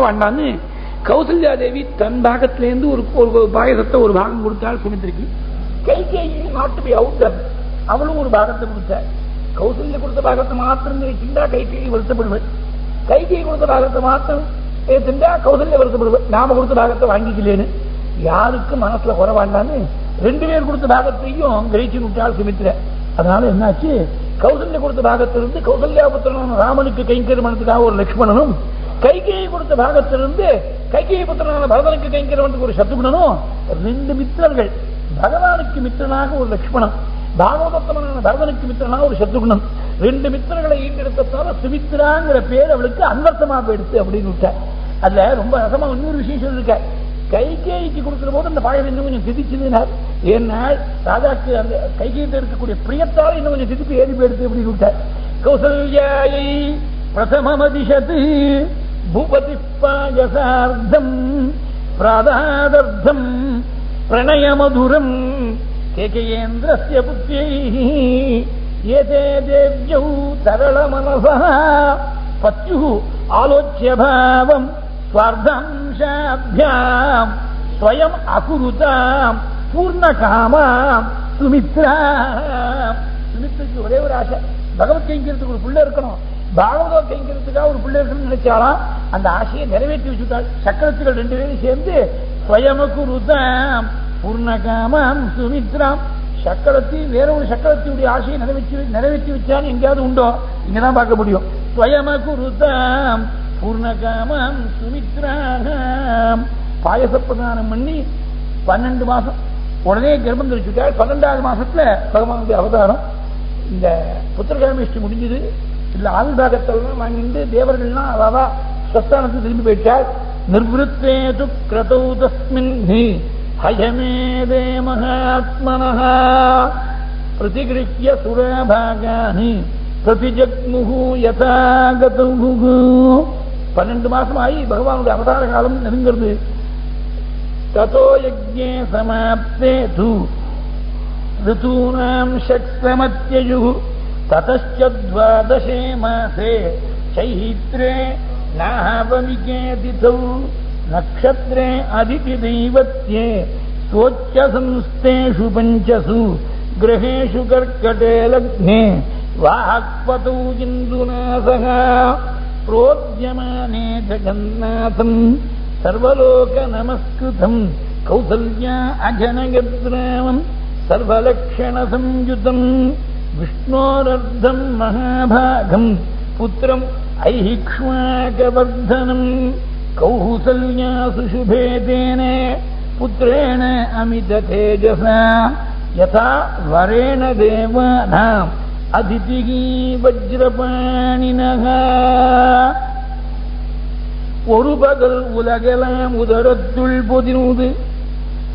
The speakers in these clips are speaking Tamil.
வேண்டான்னு கௌசல்யா தேவி தன் பாகத்திலேருந்து ஒரு பாயசத்தை ஒரு பாகம் கொடுத்தாள் சுமித்திரிக்கு. Kaikeyi not to be out, அவளும் ஒரு பாகத்தை கொடுத்தாள். கௌசல்யா கொடுத்த பாகத்தை மாத்திரம் திண்டா கைகேயி வருத்தப்படுவேன், கைகேயி கொடுத்த பாகத்தை மாத்திரம் திண்டா கௌசல்யா வருத்தப்படுவேன். நாம கொடுத்த பாகத்தை வாங்கிக்கலேன்னு யாருக்கும் மனசுல குறை வேண்டான்னு ரெண்டு பேர் கொடுத்த பாகத்தையும் கிரகிச்சு விட்டாள் சுமித்திர. அதனால என்னாச்சு, கௌசல்யா கொடுத்த பாகத்திலிருந்து கௌசல்யா புத்திரனான ராமனுக்கு கைங்கரியமானதுக்காக ஒரு லட்சுமணனும், கைகேயி கொடுத்த பாகத்திலிருந்து கைகேயி புத்திரனான பரதனுக்கு கைங்கரியமானதுக்கு ஒரு சத்ருகனும், ரெண்டு மித்திரர்கள், பகவானுக்கு மித்திரனாக ஒரு லட்சுமணன், பாகவதத்தமனான பரதனுக்கு மித்திரனாக ஒரு சத்ருகனன், ரெண்டு மித்திரர்களை ஈண்டெடுத்ததால சுமித்ராங்கிற பேர் அவளுக்கு அன்வர்த்தமா போயிடுத்து அப்படின்னு விட்டார். அதுல ரொம்ப ரசமா இன்னொரு விஷயம் சொல்லிருக்க, கைகேயிக்கு கொடுக்கிற போது அந்த பாயம் இன்னும் கொஞ்சம் திதிச்சுனார். ஏன்னா ராஜாக்கு அந்த கைகேயிட்ட இருக்கக்கூடிய பிரியத்தால் இன்னும் கொஞ்சம் திதிப்பு ஏறி போயிடுத்து அப்படின்னு விட்டார். கௌசல்யாயை பிரதமதிஷத்து பூபதி பாயசார்த்தம் பிராதாதர்த்தம் பிரணயமதுரம் கேகேந்திரஸ்ய புத்யைः ஏதே தேவ்யௌ சரளமனசः பத்யுः ஆலோச்ய பாவம் ஸ்வார்த்தாம்சாभ्याम् ஸ்வயம் அகுருதாம் பூர்ணகாமாம் சுமித்ரா. சுமித்ருக்கு ஒரே ஒரு ஆசை, பகவத் கைங்கரியத்துக்கு ஒரு பிள்ளை இருக்கணும், பாகவத கைங்கரியத்துக்காக ஒரு பிள்ளை இருக்கணும்னு நினைச்சாலாம். அந்த ஆசையை நிறைவேற்றி வச்சுட்டாள். சக்கரத்துகள் ரெண்டு பேரும் சேர்ந்து ஸ்வயமகுருதாம் பூர்ணகாமாம் சுமித்ராம். சக்கரத்தி வேற ஒரு சக்கரத்தினுடைய ஆசையை நிறைவேற்றி வச்சான்னு எங்கேயாவது உண்டோ? இங்கதான் பார்க்க முடியும். ஸ்வயமகுருதாம் பூர்ணகாமாம் சுமித்ராம். பாயச பிரதானம் பண்ணி 12 மாசம் உடனே கர்ப்பம் தெரிவிச்சுட்டாள். 12வது மாசத்துல பகவானுடைய அவதாரம். இந்த புத்திரகாமேஷ்டி முடிஞ்சது. இல்ல ஆவிர்வாகத்தெல்லாம் வாங்கிட்டு தேவர்கள்லாம் அதாவது ஸ்வஸ்தானத்துக்கு திரும்பி போயிட்டாள். நிர்வத்தே து கிரதௌ தஸ்மின் ஹயமேதே மகாத்மனஹ பிரதிகிருஹ்ய சுரபாகானி பிரதிஜக்முஹு யதா கதௌஹு. 12 மாசம் ஆகி பகவானுடைய அவதார காலம் நெருங்கிறது. ததோ யஜ்ஞே சமாப்தே து ऋतूनां षट्समत्ययुः ततश्च 12 मासे चैत्रे नाहवमिके तिथौ नक्षत्रे अदितिदैवत्ये स्वोच्च संस्थेषु 5 ग्रहेषु कर्कटे लग्ने वाक्पतौ इन्दुनासः प्रोद्यमाने जगन्नाथं सर्वलोक नमस्कृतं कौसल्या अजनयद्रामं सर्वलक्षण संयुतं विष्णोरर्धं महाभागं पुत्रं ऐक्ष्वाकवर्धनं कौसल्यासु शुभे तेन पुत्रेण अमित तेजसा यथा वरेण देवानाम् அதிதிः வஜ்ரபாணினஹ. ஒரு பகல் உலகெல்லாம் உதரத்துள் பொதிந்து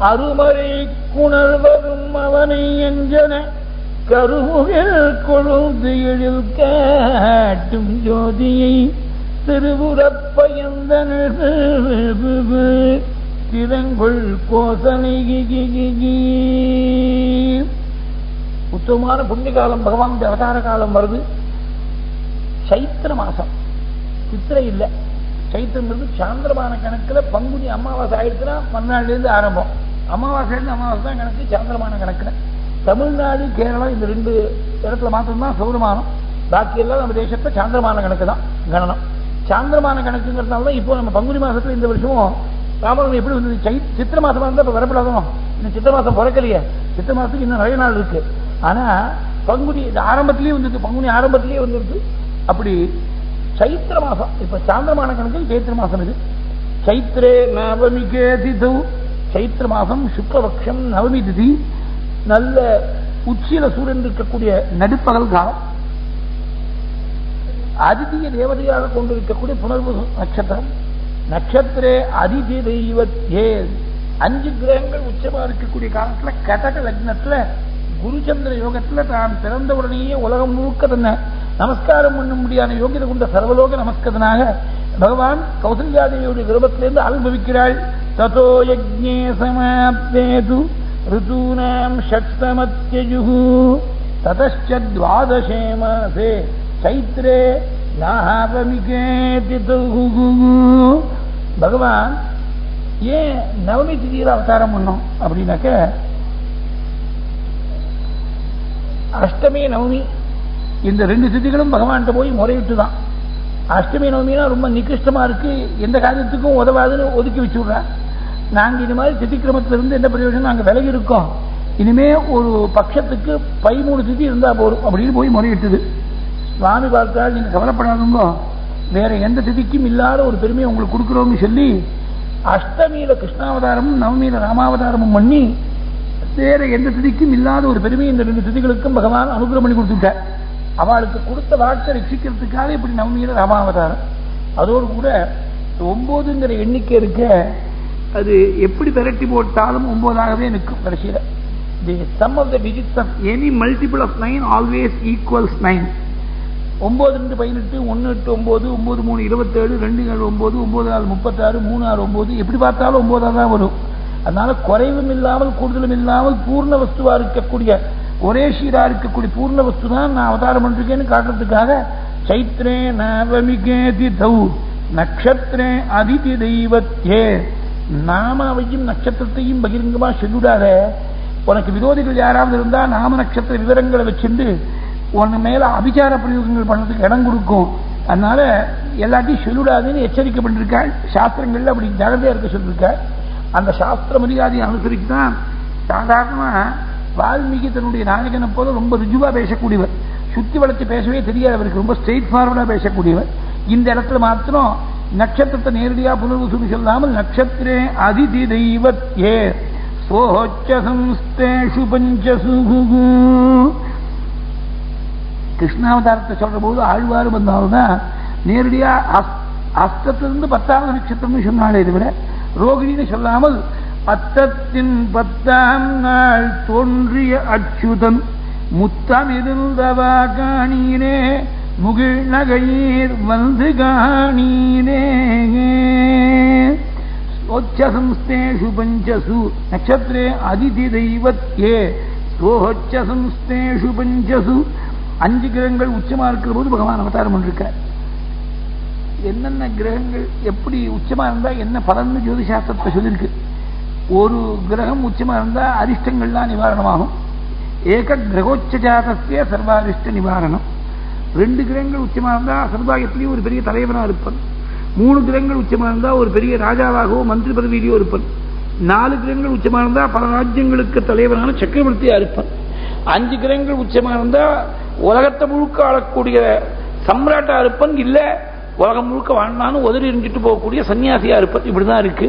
அருமறை குணர்வரும் அவனை எஞ்சன கருமுகில் கொழுந்து எழில் காட்டும் ஜோதியை திருவுரப்பயந்தன திறங்கொள் கோசனை. உத்தமமான புண்ணிய காலம், பகவானுடைய அவதார காலம் வருது. சைத்திர மாசம், சித்திரை இல்ல, சைத்திரம் சாந்திரமான கணக்குல பங்குனி அமாவாசை ஆயிடுச்சுன்னா மறுநாள்லேருந்து ஆரம்பம். அமாவாசைலேருந்து அமாவாசை தான் கணக்கு சாந்திரமான கணக்குல. தமிழ்நாடு கேரளம் இந்த 2 இடத்துல மாத்திரம்தான் சௌரமானம், பாக்கி எல்லாம் நம்ம தேசத்தை சாந்திரமான கணக்கு தான் கணனம். சாந்திரமான கணக்குங்கிறதுனால தான் இப்போ நம்ம பங்குனி மாசத்துல இந்த வருஷமும் ராமநவமி எப்படி வந்தது? சித்திர மாசமா இருந்தா இப்ப வரப்படாதோ, இந்த சித்திர மாசம் பிறக்கலையே, சித்திர மாசத்துக்கு இன்னும் நிறைய நாள் இருக்கு. ஆனா பங்குனி ஆரம்பத்திலேயே வந்துருக்கு, பங்குனி ஆரம்பத்திலேயே வந்துருக்கு. அப்படி சைத்திர மாசம் இப்ப சாந்திரமான கணக்கில் சைத்திர மாசம் இது. சைத்திரே நவமிகே திதௌ, சைத்திர மாசம் சுக்லபக்ஷம் நவமி திதி, நல்ல உச்சியில சூரியன் இருக்கக்கூடிய நடுப்பகல் காலம். அதிதிய தேவதையாக கொண்டிருக்கக்கூடிய புனர்வு நட்சத்திரம். நட்சத்திரே அதிதி தெய்வத்தே 5 கிரகங்கள் உச்சமா இருக்கக்கூடிய காலத்துல கடக லக்னத்துல குருச்சந்திர யோகத்துல தான் பிறந்த உடனேயே உலகம் முழுக்க தன்னை நமஸ்காரம் பண்ண முடியாத யோகிதை கொண்ட சர்வலோக நமஸ்கதனாக பகவான் கௌசல்யாதேவியுடைய கர்ப்பத்திலிருந்து அனுபவிக்கிறாள். ததோ யஜ்ஞே சமாப்தே து ऋतूनां षट्समत्ययुः ततश्च 12 मासे चैत्रे नाहवमिके तिथौ பகவான் ஏன் நவமி திதியில் அவதாரம் பண்ணோம் அப்படின்னாக்க, அஷ்டமி நவமி இந்த 2 திதிகளும் பகவான்கிட்ட போய் முறையிட்டு தான். அஷ்டமி நவமினா ரொம்ப நிகிருஷ்டமா இருக்கு, எந்த காரியத்துக்கும் உதவாதுன்னு ஒதுக்கி வச்சுடுறா. நாங்கள் இது மாதிரி திதிக்கிரமத்திலிருந்து என்ன பிரயோஜனம், நாங்கள் விலகி இருக்கோம், இனிமே ஒரு பட்சத்துக்கு 13 திதி இருந்தா போதும் அப்படின்னு போய் முறையிட்டுது. சுவாமி பார்த்தால் நீங்க கவலைப்படாதுங்க, வேற எந்த திதிக்கும் இல்லாத ஒரு பெருமையை உங்களுக்கு கொடுக்குறோம்னு சொல்லி அஷ்டமியில கிருஷ்ணாவதாரமும் நவமியில ராமாவதாரமும் பண்ணி வேற எந்த திதிக்கும் இல்லாத ஒரு பெருமையை இந்த 2 திதிகளுக்கும் பகவான் அனுகிரகம் பண்ணி கொடுத்துட்டார். அவளுக்கு கொடுத்த வாக்கை ரட்சிக்கிறதுக்காக இப்படி நவமியில ராமாவதாரம். அதோடு கூட 9ங்கிற எண்ணிக்கை இருக்க, அது எப்படி விரட்டி போட்டாலும் 9ஆகவே நிற்கும் கடைசியில். The sum of the digits of any multiple of 9 always equals 9. 9 2 18, 1 8 9, 9 3 27, 2 7 9, 9 4 36, 3 6 9, எப்படி பார்த்தாலும் 9 தான் வரும். அதனால குறைவும் இல்லாமல் கூடுதலும் இல்லாமல் பூர்ண வஸ்துவா இருக்கக்கூடிய, ஒரே சீரா இருக்கக்கூடிய பூர்ண வஸ்து தான் நான் அவதாரம் பண்ணிருக்கேன்னு காட்டுறதுக்காக சைத்ரே நவமிகே திதௌ நக்ஷத்ரே அதிதி தெய்வத்தே, நாமாவையும் நட்சத்திரத்தையும் பகிரங்கமா சொல்லிடாத. உனக்கு விரோதிகள் யாராவது இருந்தா நாம நட்சத்திர விவரங்களை வச்சிருந்து உன் மேல அபிச்சார பிரயோகங்கள் பண்றதுக்கு இடம் கொடுக்கும். அதனால எல்லாத்தையும் சொல்லிடாதுன்னு எச்சரிக்கை பண்ணிருக்காள். சாஸ்திரங்கள்ல அப்படி ஜாகிரதையா இருக்க சொல்லிருக்காள். அந்த சாஸ்திர மரியாதையை அனுசரிச்சு தான் சாதாரணமா வால்மீகி தன்னுடைய நாயகனை போல ரொம்ப ருஜுவா பேசக்கூடியவர், சுத்தி வளர்ச்சி பேசவே தெரியாது அவருக்கு, ரொம்ப ஸ்ட்ரெயிட் ஃபார்வர்டா பேசக்கூடியவர். இந்த இடத்துல மாத்திரம் நட்சத்திரத்தை நேரடியா புனர்வசூலி சொல்லாமல் நட்சத்திரே அதிதி தெய்வத்தே சோச்சசம்ஸ்தேஷு பஞ்சசு. கிருஷ்ணாவதாரத்தை சொல்ற போது ஆழ்வாறு வந்தால்தான் நேரடியா அஸ்தத்திலிருந்து 10வது நட்சத்திரம்னு சொன்னாலே தவிர ரோகிணின்னு சொல்லாமல் அத்தத்தின் 10ஆம் நாள் தோன்றிய அச்சுதன் முத்தமிருந்தவா காணீரே முகிழ் நகையீர் வந்து காணீரே. சோச்சசம்ஸ்தேஷு பஞ்சசு நட்சத்திரே அதிதி தெய்வத்தே சோச்சசம்ஸ்தேஷு பஞ்சசு. 5 கிரகங்கள் உச்சமா இருக்கிற போது பகவான் அவதாரம் பண்ணிருக்கார். என்னென்ன கிரகங்கள் எப்படி உச்சமா இருந்தா என்ன பலன்னு ஜோதிசாஸ்திரத்தை சொல்லியிருக்கு. ஒரு கிரகம் உச்சமா இருந்தா அரிஷ்டங்கள்லாம் நிவாரணமாகும். ஏக கிரகோச்சஜாதஸ்ய சர்வாரிஷ்ட நிவாரணம். 2 கிரகங்கள் உச்சமா இருந்தா சமுதாயத்திலேயும் ஒரு பெரிய தலைவனா இருப்பன். 3 கிரகங்கள் உச்சமா இருந்தா ஒரு பெரிய ராஜாவாகவோ மந்திரி பதவியிலேயோ இருப்பன். 4 கிரகங்கள் உச்சமா இருந்தா பல ராஜ்யங்களுக்கு தலைவரான சக்கரவர்த்தியா இருப்பன். 5 கிரகங்கள் உச்சமா இருந்தா உலகத்தை முழுக்க ஆளக்கூடிய சம்ராட்டா இருப்பன், இல்ல உலகம் முழுக்க வாழ்ந்தாலும் உதறி எரிஞ்சிட்டு போகக்கூடிய சன்னியாசியா இருப்பன். இப்படிதான் இருக்கு.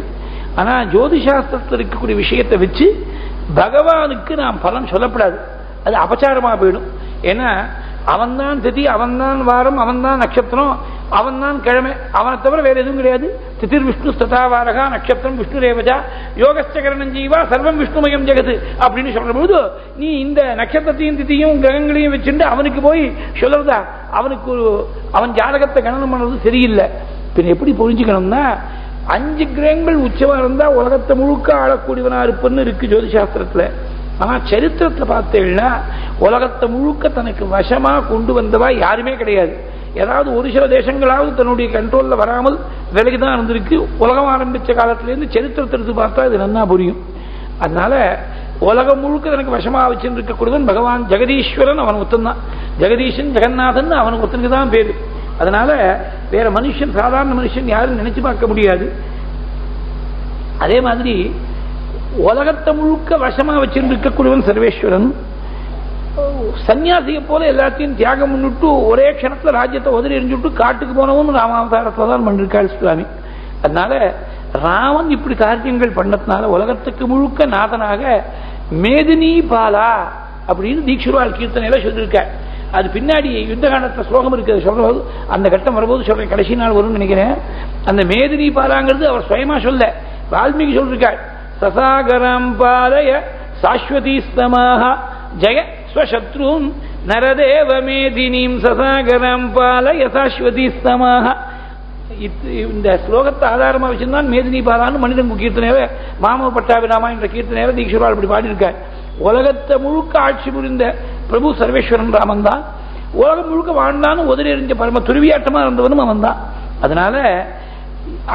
ஆனா ஜோதிஷாஸ்திரத்தில் இருக்கக்கூடிய விஷயத்தை வச்சு பகவானுக்கு நாம் பலன் சொல்லப்படாது, அது அபச்சாரமா போயிடும். ஏன்னா அவன் தான் திதி, அவன் தான் வாரம், அவன் தான் நட்சத்திரம், அவன் தான் கிழமை, அவனை தவிர வேற எதுவும் கிடையாது. திதிர் விஷ்ணு ஸ்ததாவாரகா நட்சத்திரம் விஷ்ணு ரேவஜா யோகஸ்சகரணம் ஜீவா சர்வம் விஷ்ணுமயம் ஜெகது அப்படின்னு சொல்ற போது நீ இந்த நட்சத்திரத்தையும் திதியும் கிரகங்களையும் வச்சுட்டு அவனுக்கு போய் சொல்றதா, அவனுக்கு அவன் ஜாதகத்தை கணனம் பண்றது சரியில்லை. பின் எப்படி புரிஞ்சுக்கணும்னா 5 கிரகங்கள் உச்சமா இருந்தா உலகத்தை முழுக்க ஆளக்கூடியவனா இருப்பன்னு இருக்கு ஜோதிசாஸ்திரத்துல. ஆனா சரித்திரத்துல பார்த்தேன்னா உலகத்தை முழுக்க தனக்கு வசமா கொண்டு வந்தவா யாருமே கிடையாது. ஏதாவது ஒரு சில தேசங்களாவது தன்னுடைய கண்ட்ரோல்ல வராமல் விலகிதான் இருந்திருக்கு. உலகம் ஆரம்பிச்ச காலத்திலேருந்து சரித்திரத்தை எடுத்து பார்த்தா இது நல்லா புரியும். அதனால உலகம் முழுக்க தனக்கு வசமா வச்சுட்டு இருக்கக்கூடியவன் பகவான் ஜெகதீஸ்வரன், அவன் ஒத்தந்தான். ஜெகதீஷன் ஜெகநாதன் அவனுக்கு ஒத்தனுக்கு தான் பேரு. அதனால வேற மனுஷன், சாதாரண மனுஷன் யாரும் நினைச்சு பார்க்க முடியாது. அதே மாதிரி உலகத்தை முழுக்க வசமா வச்சுட்டு இருக்கக்கூடியவன் சர்வேஸ்வரன். சன்னியாசியை போல எல்லாத்தையும் தியாகம் பண்ணிட்டு ஒரே க்ஷணத்துல ராஜ்யத்தை உதறி எரிஞ்சுட்டு காட்டுக்கு போனவன் ராமாவதாரத்துல தான் பண்ணிருக்காள் சுவாமி. அதனால ராமன் இப்படி காரியங்கள் பண்ணதுனால உலகத்துக்கு முழுக்க நாதனாக மேதினி பாலா அப்படின்னு தீக்ஷுரால் கீர்த்தனையில சொல்லியிருக்க. அது பின்னாடி யுத்த காண்டத்துல ஸ்லோகம் இருக்கு, சொல்றது அந்த கட்டம் வரும்போது சொல்றேன், கடைசி நாள் வரும்னு நினைக்கிறேன். அந்த மேதினி பாலாங்கிறது அவர் சுயமா சொல்ல, வால்மீகி சொல்லிருக்காள். சசாகரம் பாலய சாஸ்வதி ஸ்தமாக ஜெய ஸ்வசத்ரூன் நரதேவ மேதினீம் சசாகரம் பாலய சாஸ்வதி ஸ்தமாக. இந்த ஸ்லோகத்தை ஆதாரமா வச்சிருந்தான் மேதினி பாலான்னு மனிதன் கீர்த்தனையில மாம பட்டாபிராமா என்ற கீர்த்தனையில தீக்ஷுரால் அப்படி பாடியிருக்கார். உலகத்தை முழுக்க ஆட்சி புரிந்த பிரபு சர்வேஸ்வரன் ராமன் தான். உலகம் முழுக்க வாழ்ந்தாலும் உதறி எறிஞ்ச பரம துருவியாட்டமா இருந்தவனும் அவன் தான். அதனால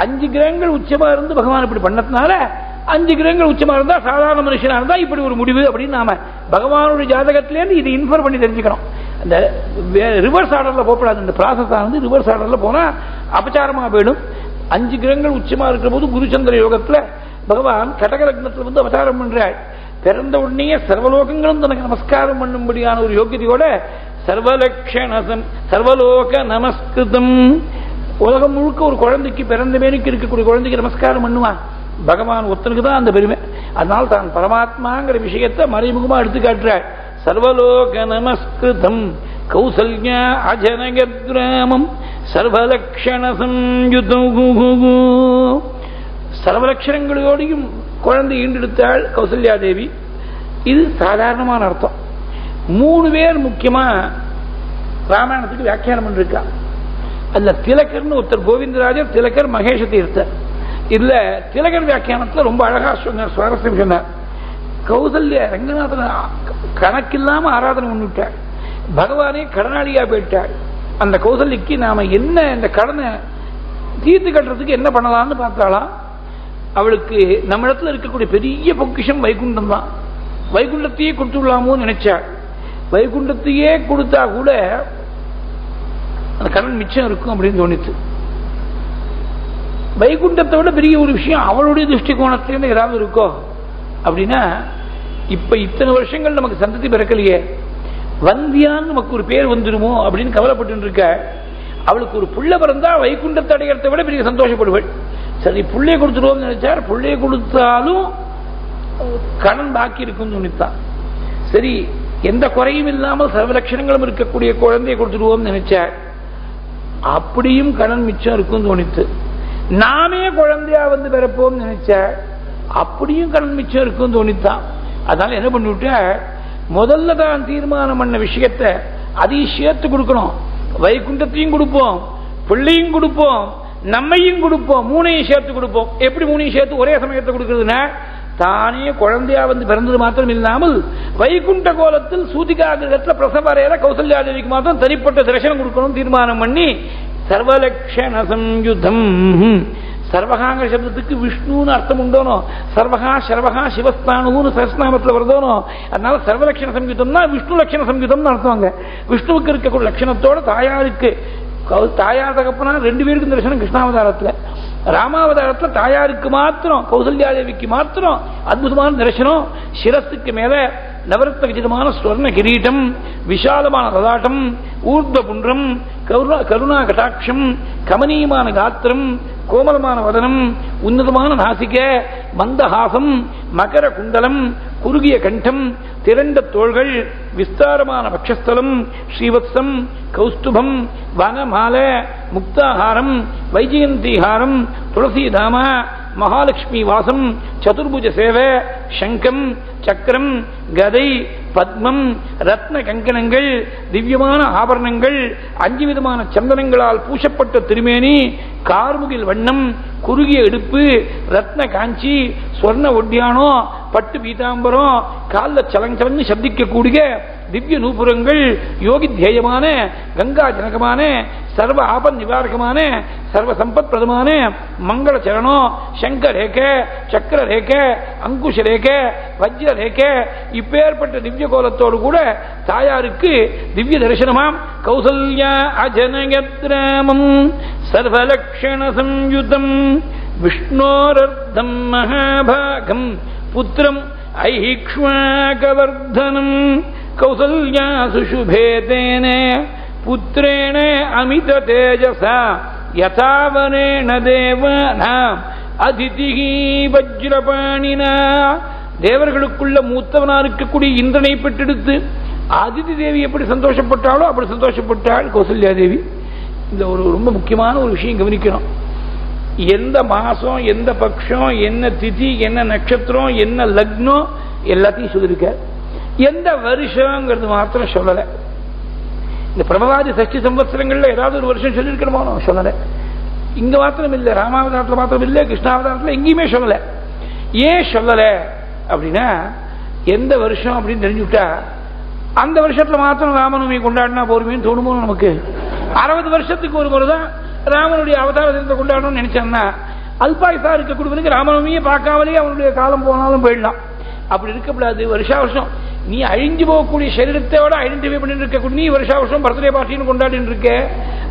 5 கிரகங்கள் உச்சமா இருந்து பகவான் இப்படி பண்ணதுனால 5 கிரகங்கள் உச்சமா இருந்தா சாதாரண மனுஷனா இருந்தா இப்படி ஒரு முடிவு அப்படின்னு நாம பகவானுடைய ஜாதகத்திலேருந்து இது இன்ஃபர் பண்ணி தெரிஞ்சுக்கணும். அந்த ரிவர்ஸ் ஆர்டர்ல போகக்கூடாது. இந்த ப்ராசஸ் ஆனது ரிவர்ஸ் ஆர்டர்ல போனா அபச்சாரமா போயிடும். 5 கிரகங்கள் உச்சமா இருக்கிற போது குருச்சந்திர யோகத்துல பகவான் கடக லக்னத்துல வந்து அவதாரம் பண்றாள். பிறந்த உடனே சர்வலோகங்களும் தனக்கு நமஸ்காரம் பண்ணும்படியான ஒரு யோகியதையோட சர்வலக்ஷணம் சர்வலோக நமஸ்கிருதம், உலகம் முழுக்க ஒரு குழந்தைக்கு பிறந்த மேனிக்கு இருக்கக்கூடிய குழந்தைக்கு நமஸ்காரம் பண்ணுவான். பகவான் ஒத்தனுக்கு தான் அந்த பெருமை. அதனால் தான் பரமாத்மாங்கிற விஷயத்தை மறைமுகமா எடுத்து காட்டுறாள். சர்வலோக நமஸ்கிருதம் கௌசல்யா அஜனகிராமம் சர்வலக்ஷண சம்யுதம். சர்வலட்சணங்களோடையும் குழந்தை ஈண்டெடுத்தாள் கௌசல்யா தேவி. இது சாதாரணமான அர்த்தம். 3 பேர் முக்கியமா ராமாயணத்துக்கு வியாக்கியானம் பண்ணிருக்கா. அதுல திலகர்னு ஒருத்தர் கோவிந்தராஜர், திலகர் மகேஷ தீர்த்தர். இதுல திலகர் வியாக்கியானத்துல ரொம்ப அழகா சொன்னார், சுவாரஸ்யம் சொன்னார். கௌசல்யா ரங்கநாதன் கணக்கில்லாம ஆராதனை பண்ணிவிட்டாள். பகவானே கடனாளியா போயிட்டாள். அந்த கௌசல்யக்கு நாம என்ன இந்த கடனை தீர்த்து கட்டுறதுக்கு என்ன பண்ணலாம்னு பார்த்தாலாம். அவளுக்கு நம்ம இடத்துல இருக்கக்கூடிய பெரிய பொக்கிஷம் வைகுண்டம் தான். வைகுண்டத்தையே கொடுத்துடலாமோ நினைச்சாள். வைகுண்டத்தையே கொடுத்தா கூட அந்த கடன் மிச்சம் இருக்கும் அப்படின்னு தோணித்து. வைகுண்டத்தை விட பெரிய ஒரு விஷயம் அவளுடைய திருஷ்டிகோணத்திலிருந்து ஏதாவது இருக்கோ அப்படின்னா, இப்ப இத்தனை வருஷங்கள் நமக்கு சந்ததி பிறக்கலையே, வந்தியான்னு நமக்கு ஒரு பேர் வந்துடுமோ அப்படின்னு கவலைப்பட்டு இருக்க. அவளுக்கு ஒரு புள்ள பிறந்தா வைகுண்டத்தை அடைகிறத விட பெரிய சந்தோஷப்படுவள். சரி புள்ளைய கொடுத்துருவோம் நினைச்சார். புள்ளைய கொடுத்தாலும் கடன் பாக்கி இருக்கும்னு நினைத்தான். சரி எந்த குறையும் இல்லாமல் சர்வலட்சணங்களும் இருக்கக்கூடிய குழந்தைய கொடுத்துருவோம் நினைச்சார். அப்படியும் கடன் மிச்சம் இருக்கும் தோணித்து. நாமே குழந்தையா வந்து பிறப்போம் நினைச்ச, அப்படியும் கடன் மிச்சம் இருக்கும் தோணித்தான். அதனால என்ன பண்ணிவிட்ட, முதல்ல தான் தீர்மானம் பண்ண விஷயத்தை அதையும் சேர்த்து கொடுக்கணும். வைகுண்டத்தையும் கொடுப்போம், பிள்ளையும் கொடுப்போம், நம்மையும் கொடுப்போம், 3ஐயும் சேர்த்து கொடுப்போம். எப்படி 3ஐயும் சேர்த்து ஒரே சமயத்தை கொடுக்கிறதுனா, தானே குழந்தையா வந்து பிறந்தது மாத்திரம் இல்லாமல் வைகுண்ட கோலத்தில் சூதிகா கிரகத்தில் பிரசவ அறையில கௌசல்யா தேவிக்கு மாத்திரம் தனிப்பட்ட தரிசனம் கொடுக்கணும் தீர்மானம் பண்ணி சர்வலக்ஷண சம்யுதம். சர்வகாங்கிற சப்தத்துக்கு விஷ்ணுன்னு அர்த்தம் உண்டோனோ, சர்வகா சர்வகா சிவஸ்தானுன்னு சஹஸ்ரநாமத்தில் வருதோனோ. அதனால சர்வலட்சண சம்யுதம்னா விஷ்ணு லட்சண சம்யுதம்னு அர்த்தம். விஷ்ணுவுக்கு இருக்கக்கூடிய லட்சணத்தோட தாயாருக்கு, தாயார் தகப்பனா 2 பேருக்கும் தரிசனம் கிருஷ்ணாவதாரத்துல. ராமாவதாரத்துல தாயாருக்கு மாத்திரம், கௌசல்யா தேவிக்கு மாத்திரம் அற்புதமான தரிசனம். சிரஸுக்கு மேல நவரத்ன விஜிதமான ஸ்வர்ண கிரீட்டம், விஷாலமான ரதாட்டம், ஊர்த புன்றம், கருணா கடாட்சம், கமனீயமான காத்திரம், கோமலமான வதனம், உன்னதமான நாசிக, மந்தஹாசம், மகர குண்டலம், குறுகிய கண்டம், திரண்ட தோள்கள், விஸ்தாரமான பக்ஷஸ்தலம், ஸ்ரீவத்சம், கௌஸ்துபம், வனமால, முக்தாஹாரம், வைஜெயந்திஹாரம், துளசிதாம, மகாலட்சுமி வாசம், சதுர்புஜ சேவ, சங்கம், சக்கரம், கதை, பத்மம், ரத்ன கங்கணங்கள், திவ்யமான ஆபரணங்கள், 5 விதமான சந்தனங்களால் பூசப்பட்ட திருமேனி, கார்முகில் வண்ணம், குறுகிய இடுப்பு, ரத்ன காஞ்சி, ஸ்வர்ண ஒட்டியானோ, பட்டு பீதாம்பரம், காலில் சலங்கலன்னு சப்திக்கக்கூடிய திவ்ய நூபுரங்கள், யோகி தியேயமான, கங்கா ஜனகமான, சர்வ ஆபத் நிவாரகமான, சர்வ சம்பத் பிரதமான மங்கள சரணோ, சங்க ரேக, சக்கர ரேக, அங்குஷ ரேக, வஜ்ர ரேக, இப்பேற்பட்ட திவ்ய கோலத்தோடு கூட தாயாருக்கு திவ்ய தரிசனமாம். கௌசல்யா அஜனயத்ராமம் சர்வலக்ஷண சம்யுதம் விஷ்ணோரர்த்தம் மகாபாகம் புத்திரம் ஐஹிக்ஷ்வாகவர்தனம் கௌசல்யா சுஷுபே தேனே புத்திரேண அமித தேஜசா யதாவனேன தேவானாம் அதிதிஹி வஜ்ரபாணினா. தேவர்களுக்குள்ள மூத்தவனா இருக்கக்கூடிய இந்திரனை பெற்றெடுத்து அதிதி தேவி எப்படி சந்தோஷப்பட்டாளோ அப்படி சந்தோஷப்பட்டாள் கௌசல்யா தேவி. இந்த ஒரு ரொம்ப முக்கியமான ஒரு விஷயம் கவனிக்கணும். எந்த மாசம், எந்த பட்சம், என்ன திதி, என்ன நட்சத்திரம், என்ன லக்னம் எல்லாத்தையும் சொல்லியிருக்க. எந்த வருஷங்கிறது மாத்திரம் சொல்லல. இந்த பிரபவாதி சஷ்டி சம்பத்சரங்கள்ல ஏதாவது ஒரு வருஷம் சொல்லியிருக்கணுமோ சொல்லல. இங்க மாத்திரம் இல்லை, ராமாவதாரத்தில் மாத்திரம் இல்லை, கிருஷ்ணாவதாரத்தில் எங்கேயுமே சொல்லல. ஏன் சொல்லல அப்படின்னா, எந்த வருஷம் அப்படின்னு தெரிஞ்சுட்டா அந்த வருஷத்துல மாத்திரம் ராமநவமி கொண்டாடினா போருமேன்னு தோணுமோ நமக்கு. 60 வருஷத்துக்கு ஒரு முறை தான் ராமனுடைய அவதார தினத்தை கொண்டாடணும்னு நினைச்சான்னா அல்பாயுசா இருக்கக்கூடியவனுக்கு ராமநவமியை பார்க்காமலே அவனுடைய காலம் போனாலும் போயிடலாம். அப்படி இருக்கக்கூடாது. வருஷா வருஷம் நீ அழிஞ்சு போகக்கூடிய சரீரத்தோட ஐடென்டிஃபை பண்ணி இருக்கக்கூடிய நீ வருஷா வருஷம் பர்த்டே பார்ட்டின்னு கொண்டாடிட்டு இருக்க.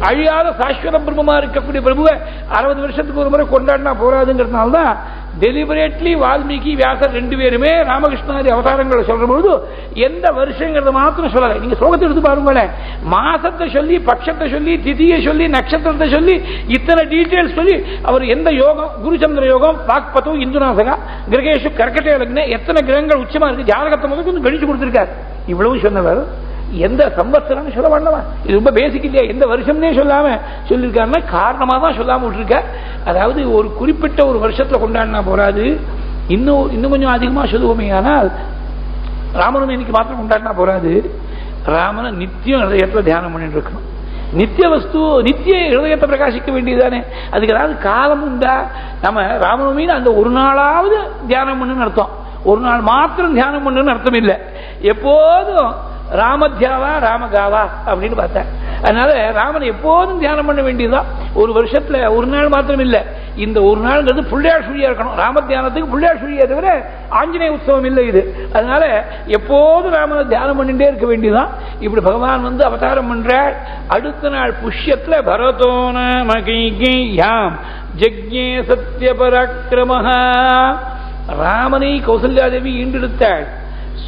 அழியாத சாஸ்வத பிரம்மமா இருக்கக்கூடிய பிரபுவை 60 வருஷத்துக்கு ஒரு முறை கொண்டாடினா போராதுங்கிறதுனால தான் டெலிபரேட்லி வால்மீகி வியாசர் 2 பேருமே ராமகிருஷ்ணாதி அவதாரங்களை சொல்ற பொழுது எந்த வருஷங்கிறத மாத்திரம் சொல்லலை. நீங்க ஸ்லோகத்தை எடுத்து பாருங்களேன். மாசத்தை சொல்லி, பட்சத்தை சொல்லி, திதியை சொல்லி, நட்சத்திரத்தை சொல்லி, இத்தனை டீட்டெயில்ஸ் சொல்லி அவர் எந்த யோகம், குருச்சந்திர யோகம், வாக்பத்து, இந்துநாசகா, கிரகேஷு, கர்க்கடே லக்ன, எத்தனை கிரகங்கள் உச்சமா இருக்கு, ஜாதகத்தை முதல் கணிச்சு கொடுத்திருக்காரு. இவ்வளவு சொன்னவர் எந்த சம்பத்சரம் சொல்ல வேண்டாமா? இது ரொம்ப பேசிக் இல்லையா? எந்த வருஷம்னே சொல்லாம சொல்லியிருக்காருன்னா காரணமா தான் சொல்லாம விட்டுருக்க. அதாவது ஒரு குறிப்பிட்ட ஒரு வருஷத்துல கொண்டாடினா போறாது, இன்னும் கொஞ்சம் அதிகமா சொல்லுவோமே. ஆனால் ராமனும் இன்னைக்கு மாத்திரம் கொண்டாடினா போறாது. ராமனை நித்தியம் ஹிருதயத்துல தியானம் பண்ணிட்டு இருக்கணும். நித்திய வஸ்து நித்திய ஹிருதயத்தை பிரகாசிக்க வேண்டியதுதானே. அதுக்கு ஏதாவது காலம் உண்டா? நம்ம ராமநவமின்னு அந்த ஒரு நாளாவது தியானம் பண்ணுன்னு அர்த்தம். ஒரு நாள் மாத்திரம் தியானம் பண்ணுன்னு அர்த்தம் இல்லை. எப்போதும் ராமத்யாவா ராமகாவா அப்படின்னு பார்த்தேன். அதனால ராமனை எப்போதும் தியானம் பண்ண வேண்டியதுதான். ஒரு வருஷத்துல ஒரு நாள் மாத்திரம் இல்லை. இந்த ஒரு நாள்ங்கிறது புள்ளியாழ்சூரியா இருக்கணும். ராம தியானத்துக்கு புள்ளியாழ்சூரியை தவிர ஆஞ்சநேய உற்சவம் இல்லை இது. அதனால எப்போதும் ராமனை தியானம் பண்ணிட்டே இருக்க வேண்டியதுதான். இப்படி பகவான் வந்து அவதாரம் பண்ற அடுத்த நாள் புஷ்யத்துல பரதோன மகியாம் ஜக்ஞே சத்ய பராக்கிரமஹா. ராமனை கௌசல்யாதேவி ஈண்டெடுத்தாள்.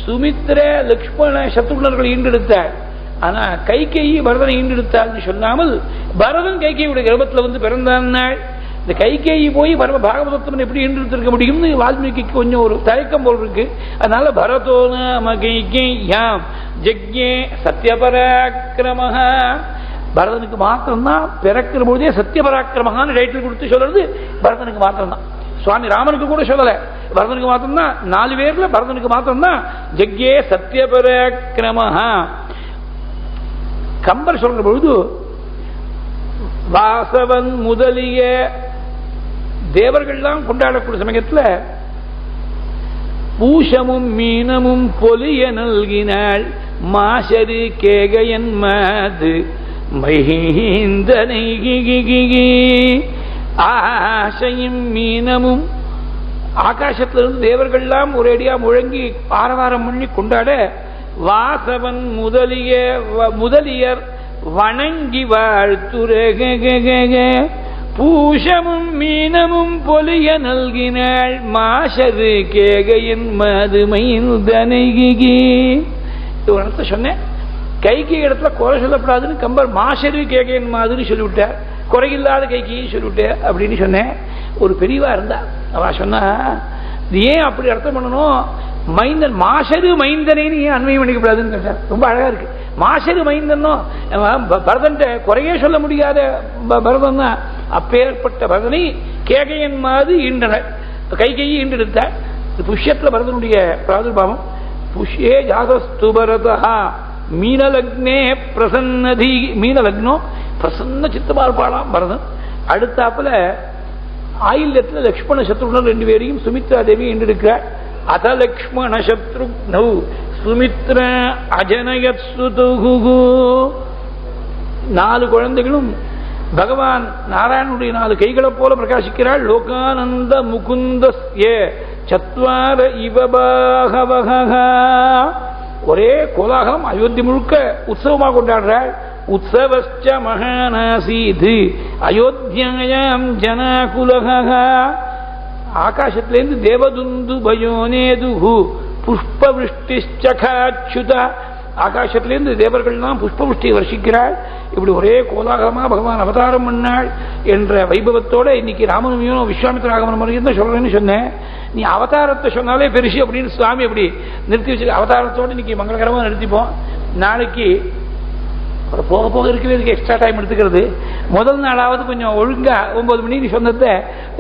சுமித்ர லக்ஷ்மண சத்ருக்னர்கள் ஈண்டெடுத்தாள். ஆனா கைகேயி பரதனை ஈண்டெடுத்தாள் சொல்லாமல் பரதன் கைகேயுடைய கர்ப்பத்தில் வந்து பிறந்தான். இந்த கைகேயி போய் பரம பாகவதத்தன் எப்படி ஈண்டெடுத்திருக்க முடியும்னு வால்மீகிக்கு கொஞ்சம் ஒரு தயக்கம் போல் இருக்கு. அதனால பரதோன மகியாம் ஜக்ஞே சத்யபராக்கிரமஹ. பரதனுக்கு மாத்திரம்தான் பிறக்கிற பொழுதே சத்யபராக்கிரமஹான்னு டைட்டில் கொடுத்து சொல்றது பரதனுக்கு மாத்திரம்தான். சுவாமி ராமனுக்கு கூட சொல்லல, பரதனுக்கு மாத்திரம் தான். 4 பேர்ல பரதனுக்கு மாத்திரம் தான் ஜக்ஞே சத்யபராக்கிரமஹா. கம்பர் சொல்ற பொழுது வாசவன் முதலிய தேவர்கள்லாம் கொண்டாடக்கூடிய சமயத்துல பூஷமும் மீனமும் பொலிய நல்கினாள் மாசரி கேகையன் மாது மைந்தனை. ஆசையும் மீனமும் ஆகாசத்திலிருந்து தேவர்கள்லாம் ஒரேடியா முழங்கி ஆரவாரம் பண்ணி கொண்டாட வாசவன் முதலியர் வணங்கி வாழ்த்துரக. பூஷமும் மீனமும் பொலிய நல்கினாள் மாசரு கேகையின் மதுமைந்தனைகி. ஒரு அர்த்தம் சொன்னேன். கைகை இடத்துல குறை சொல்லப்படாதுன்னு கம்பர் மாசரு கேகையின் மாதிரி சொல்லிவிட்டார். குறையில்லாத கைக்கு சொல்லிவிட்டு அப்படின்னு சொன்னேன். ஒரு பெரியவா இருந்தா அவ சொன்னா ஏன் அப்படி அர்த்தம் பண்ணணும்? மைந்தன் மாசரு மைந்தனைன்னு ஏன் அண்மையம் பண்ணிக்கப்படாதுன்னு கேட்டார். ரொம்ப அழகா இருக்கு. மாசரு மைந்தனும் பரதன் குறையே சொல்ல முடியாத பரதன் தான். அப்பேற்பட்ட பரதனை கேகையன் மாது ஈண்டனர், கைகையை ஈண்டெடுத்தார். புஷ்யத்துல பரதனுடைய பிராதுர்பாவம். புஷ்யே ஜாதஸ்து பரதா மீனலக்னே பிரசன்னதி. மீனலக்னோ பிரசன்ன சித்தமா இருப்பாளாம் பரதன். அடுத்தாப்புல ஆயில்யத்துல லக்ஷ்மண சத்ருக்னர் 2 பேரையும் சுமித்ரா தேவி ஈண்டெடுக்கிறார். அத லக்ஷ்மண சத்ருக்னௌ சுமித்ர அஜனயத் சுதுஹு. 4 குழந்தைகளும் பகவான் நாராயணனுடைய 4 கைகளை போல பிரகாசிக்கிறாள். லோகானந்த முகுந்தஸ்ய சத்வார இவ பாகவஹ. ஒரே கோலாகலம் அயோத்தி முழுக்க உற்சவமாக கொண்டாடுறாள். உற்சவஸ்ச மகானாசீது அயோத்தியாயாம் ஜனாகுலஹ. ஆகாசத்திலிருந்து தேவதுந்து பயோனேதுஹு புஷ்பவிருஷ்டிச்சகாச்சுத. ஆகாசத்திலிருந்து தேவர்கள்லாம் புஷ்பவிருஷ்டியை வர்ஷிக்கிறாள். இப்படி ஒரே கோலாகலமா பகவான் அவதாரம் பண்ணாள் என்ற வைபவத்தோட இன்னைக்கு ராமநவமியும் விஸ்வாமித்திர ஆகமன முறையும் தான் சொல்றேன்னு சொன்னேன். நீ அவதாரத்தை சொன்னாலே பெருசு அப்படின்னு சுவாமி அப்படி நிறுத்தி வச்சு அவதாரத்தோடு இன்னைக்கு மங்களகரமா நிறுத்திப்போம். நாளைக்கு போக போக இருக்கவே எக்ஸ்ட்ரா டைம் எடுத்துக்கிறது. முதல் நாளாவது கொஞ்சம் ஒழுங்கா 9 மணி நீ சொன்னதை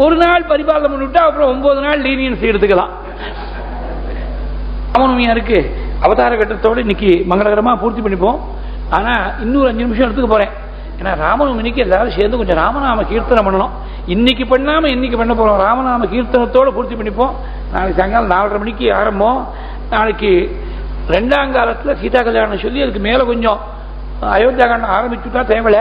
ஒரு நாள் பரிபாலனை பண்ணிவிட்டா அப்புறம் 9 நாள் லீனியன்ஸ் எடுத்துக்கலாம். ராமநவமியா இருக்கு. அவதார கட்டத்தோடு இன்னைக்கு மங்களகரமா பூர்த்தி பண்ணிப்போம். ஆனா இன்னொரு 5 நிமிஷம் எடுத்துக்க போறேன். ஏன்னா ராமநவமிக்கு எல்லாரும் சேர்ந்து கொஞ்சம் ராமநாம கீர்த்தனம் பண்ணணும். இன்னைக்கு பண்ணாம இன்னைக்கு பண்ண போறோம். ராமநாம கீர்த்தனத்தோட பூர்த்தி பண்ணிப்போம். நாளைக்கு சாயங்காலம் 4:30 மணிக்கு ஆரம்பம். நாளைக்கு 2ஆம் காலத்துல சீதா கல்யாணம் சொல்லி அதுக்கு மேல கொஞ்சம் அயோத்தியா காண்டம் ஆரம்பிச்சுட்டா தேவையில்ல.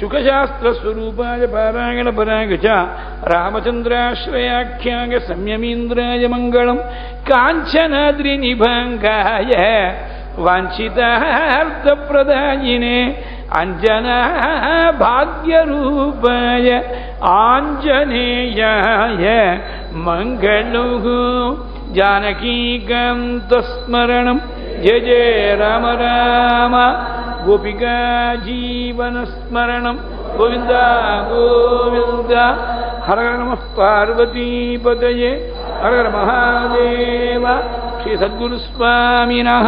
सुखशास्त्रस्वरूपाय पारायणपराय च रामचन्द्राश्रयाख्याय संयमीन्द्राय मङ्गलम् काञ्चनाद्रिनिभाङ्गाय वाञ्छितार्थप्रदायिने अंजना भाग्यरूपाय आञ्जनेयाय मङ्गलुः जानकीकान्तस्मरणं जय जय राम राम गोपिका जीवनस्मरणं गोविन्द गोविन्द हर हर नमः पार्वतीपतये हर हर महादेव श्री सद्गुरुस्वामिनः।